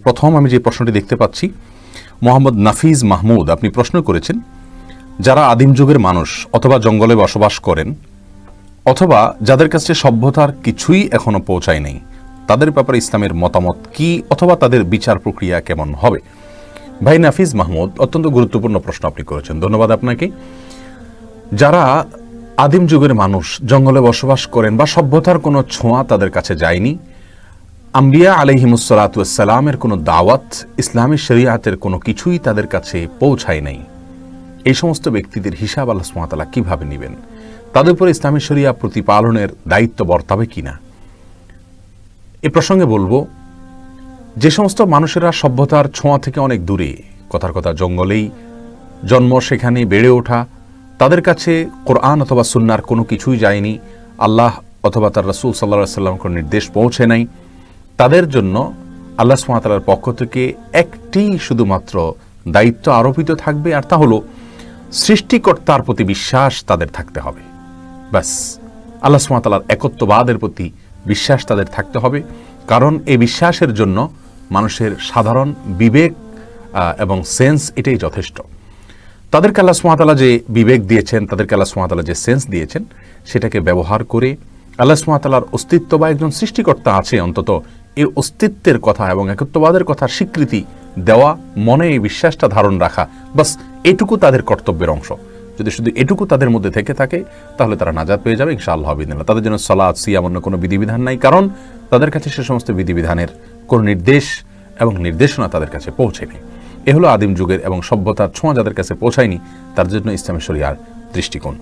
প্রথম আমি যে প্রশ্নটি দেখতে পাচ্ছি, মোহাম্মদ নাফিজ মাহমুদ আপনি প্রশ্ন করেছেন, যারা আদিম যুগের মানুষ অথবা জঙ্গলে বসবাস করেন অথবা যাদের কাছে সভ্যতার কিছুই এখনো পৌঁছায় নেই, তাদের ব্যাপারে ইসলামের মতামত কি অথবা তাদের বিচার প্রক্রিয়া কেমন হবে? ভাই নাফিজ মাহমুদ, অত্যন্ত গুরুত্বপূর্ণ প্রশ্ন আপনি করেছেন, ধন্যবাদ আপনাকে। যারা আদিম যুগের মানুষ, জঙ্গলে বসবাস করেন বা সভ্যতার কোনো ছোঁয়া তাদের কাছে যায়নি, আম্বিয়া আলাইহিমুসসালাতুওয়াসসালামের কোনো দাওয়াত, ইসলামী শরিয়াতের কোনো কিছুই তাদের কাছে পৌঁছায় নাই, এই সমস্ত ব্যক্তিদের হিসাব আল্লাহ সুবহানাহু ওয়া তাআলা কিভাবে নেবেন? তাদের উপরে ইসলামী শরিয়া প্রতিপালনের দায়িত্ব বর্তাবে কিনা? এ প্রসঙ্গে বলবো, যে সমস্ত মানুষেরা সভ্যতার ছোঁয়া থেকে অনেক দূরে, কথার কথা জঙ্গলেই জন্ম, সেখানে বেড়ে ওঠা, তাদের কাছে কোরআন অথবা সুন্নাহর কোনো কিছুই যায়নি, আল্লাহ অথবা তার রাসূল সাল্লাল্লাহু আলাইহি ওয়াসাল্লামের কোনো নির্দেশ পৌঁছে নাই, তাদের জন্য আল্লাহ সুবহানাহু ওয়া তাআলার পক্ষ থেকে একটি শুধুমাত্র দায়িত্ব আরোপিত থাকবে, আর তা হলো সৃষ্টিকর্তার প্রতি বিশ্বাস তাদের থাকতে হবে। ব্যাস, আল্লাহ সুবহানাহু ওয়া তাআলার একত্ববাদের প্রতি বিশ্বাস তাদের থাকতে হবে। কারণ এই বিশ্বাসের জন্য মানুষের সাধারণ বিবেক এবং সেন্স এটাই যথেষ্ট। তাদেরকে আল্লাহ সুবহানাহু ওয়া তাআলা যে বিবেক দিয়েছেন, তাদেরকে আল্লাহ সুবহানাহু ওয়া তাআলা যে সেন্স দিয়েছেন, সেটাকে ব্যবহার করে আল্লাহ সুবহানাহু ওয়া তাআলার অস্তিত্ব বা একজন সৃষ্টিকর্তা আছে, অন্তত এই অস্তিত্বের কথা এবং একত্ববাদের কথা স্বীকৃতি দেওয়া, মনে এই বিশ্বাসটা ধারণ রাখা, বাস এটুকু তাদের কর্তব্যের অংশ। যদি শুধু এটুকু তাদের মধ্যে থেকে থাকে, তাহলে তারা নাজাত পেয়ে যাবে ইনশাআল্লাহ বিদিনিল্লাহ। তাদের জন্য সালাত, সিয়াম, অন্য কোনো বিধিবিধান নাই, কারণ তাদের কাছে সে সমস্ত বিধিবিধানের কোনো নির্দেশ এবং নির্দেশনা তাদের কাছে পৌঁছেনি। এ হলো আদিম যুগের এবং সভ্যতার ছোঁয়া যাদের কাছে পৌঁছায়নি, তার জন্য ইসলামী শরিয়ার দৃষ্টিকোণ।